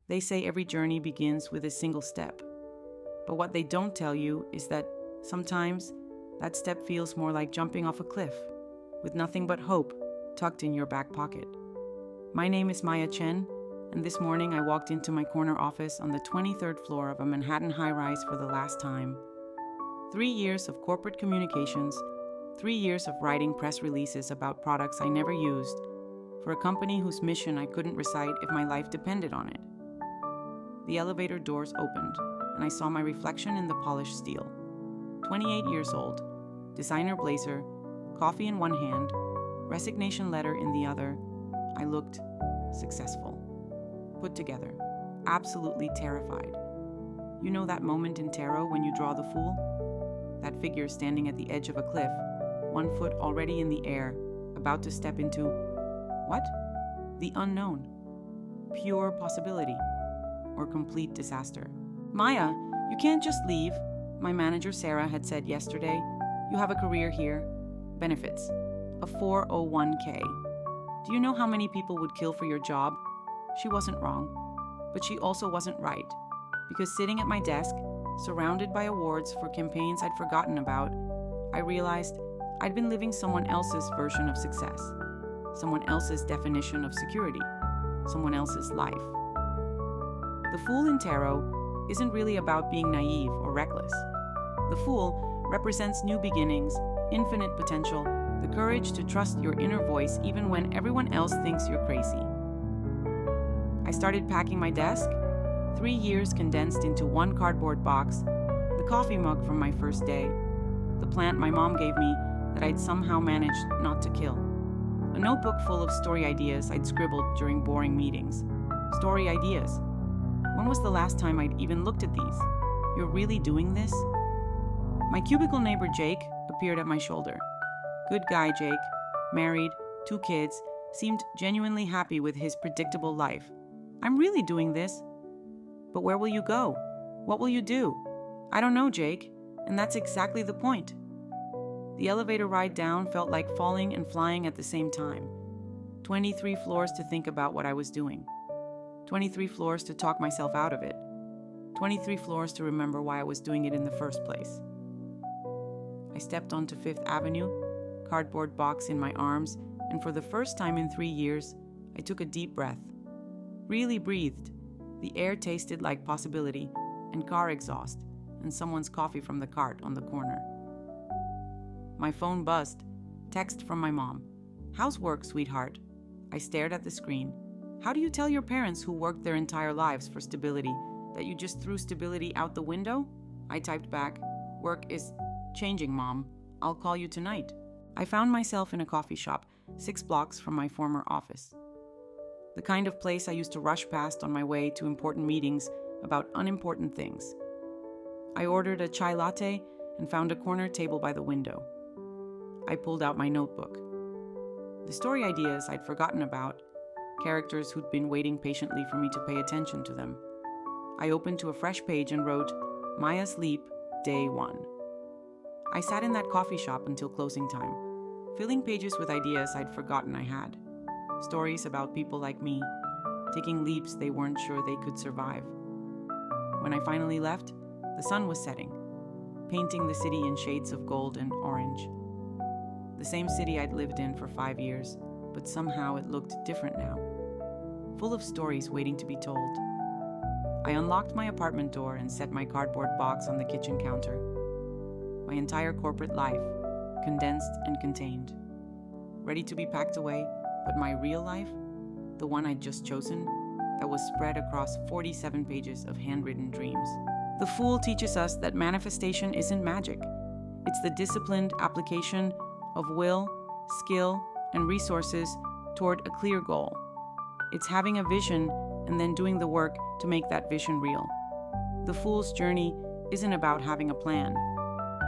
They say every journey begins with a single step. But what they don't tell you is that sometimes that step feels more like jumping off a cliff, with nothing but hope tucked in your back pocket. My name is Chen, and this morning I walked into my corner office on the 23rd floor of a Manhattan high-rise for the last time. 3 years of corporate communications, 3 years of writing press releases about products I never used, for a company whose mission I couldn't recite if my life depended on it. The elevator doors opened, and I saw my reflection in the polished steel. 28 years old, designer blazer, coffee in one hand, resignation letter in the other. I looked successful, put together, absolutely terrified. You know that moment in tarot when you draw the Fool? That figure standing at the edge of a cliff, 1 foot already in the air, about to step into, what? The unknown. Pure possibility. Or complete disaster. Maya, you can't just leave, my manager Sarah had said yesterday. You have a career here. Benefits. A 401k. Do you know how many people would kill for your job? She wasn't wrong, but she also wasn't right. Because sitting at my desk, surrounded by awards for campaigns I'd forgotten about, I realized I'd been living someone else's version of success, someone else's definition of security, someone else's life. The Fool in Tarot isn't really about being naive or reckless. The Fool represents new beginnings, infinite potential, the courage to trust your inner voice even when everyone else thinks you're crazy. I started packing my desk, 3 years condensed into one cardboard box, the coffee mug from my first day, the plant my mom gave me that I'd somehow managed not to kill, a notebook full of story ideas I'd scribbled during boring meetings. Story ideas. When was the last time I'd even looked at these? You're really doing this? My cubicle neighbor Jake appeared at my shoulder. Good guy Jake, married, 2 kids, seemed genuinely happy with his predictable life. I'm really doing this. But where will you go? What will you do? I don't know, Jake, and that's exactly the point. The elevator ride down felt like falling and flying at the same time. 23 floors to think about what I was doing. 23 floors to talk myself out of it. 23 floors to remember why I was doing it in the first place. I stepped onto 5th Avenue, cardboard box in my arms, and for the first time in 3 years, I took a deep breath. Really breathed. The air tasted like possibility, and car exhaust, and someone's coffee from the cart on the corner. My phone buzzed. Text from my mom. How's work, sweetheart? I stared at the screen. How do you tell your parents who worked their entire lives for stability that you just threw stability out the window? I typed back, work is changing, Mom. I'll call you tonight. I found myself in a coffee shop 6 blocks from my former office. The kind of place I used to rush past on my way to important meetings about unimportant things. I ordered a chai latte and found a corner table by the window. I pulled out my notebook. The story ideas I'd forgotten about, characters who'd been waiting patiently for me to pay attention to them. I opened to a fresh page and wrote, Maya's Leap, Day 1. I sat in that coffee shop until closing time, filling pages with ideas I'd forgotten I had. Stories about people like me, taking leaps they weren't sure they could survive. When I finally left, the sun was setting, painting the city in shades of gold and orange. The same city I'd lived in for 5 years, but somehow it looked different now, full of stories waiting to be told. I unlocked my apartment door and set my cardboard box on the kitchen counter. My entire corporate life, condensed and contained, ready to be packed away, but my real life, the one I'd just chosen, that was spread across 47 pages of handwritten dreams. The Fool teaches us that manifestation isn't magic. It's the disciplined application of will, skill, and resources toward a clear goal. It's having a vision and then doing the work to make that vision real. The Fool's journey isn't about having a plan.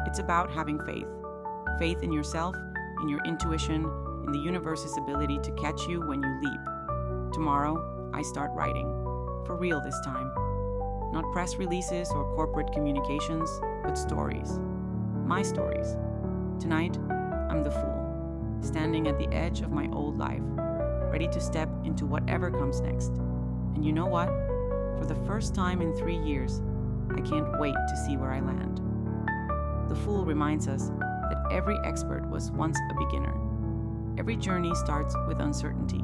It's about having faith. Faith in yourself, in your intuition, in the universe's ability to catch you when you leap. Tomorrow, I start writing. For real this time. Not press releases or corporate communications, but stories. My stories. Tonight, I'm the Fool, standing at the edge of my old life, ready to step into whatever comes next. And you know what? For the first time in 3 years, I can't wait to see where I land. The Fool reminds us that every expert was once a beginner. Every journey starts with uncertainty,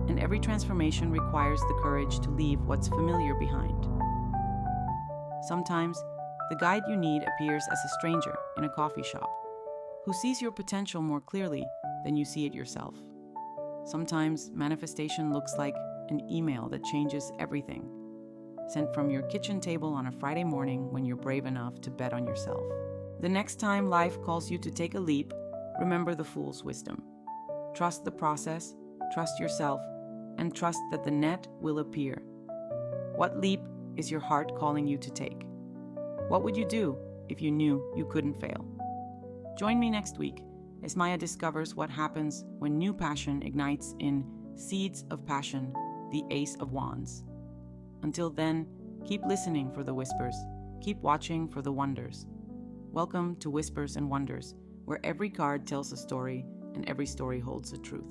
and every transformation requires the courage to leave what's familiar behind. Sometimes, the guide you need appears as a stranger in a coffee shop who sees your potential more clearly than you see it yourself. Sometimes, manifestation looks like an email that changes everything, sent from your kitchen table on a Friday morning when you're brave enough to bet on yourself. The next time life calls you to take a leap, remember the Fool's wisdom. Trust the process, trust yourself, and trust that the net will appear. What leap is your heart calling you to take? What would you do if you knew you couldn't fail? Join me next week as Maya discovers what happens when new passion ignites in Seeds of Passion, the Ace of Wands. Until then, keep listening for the whispers, keep watching for the wonders. Welcome to Whispers and Wonders, where every card tells a story and every story holds the truth.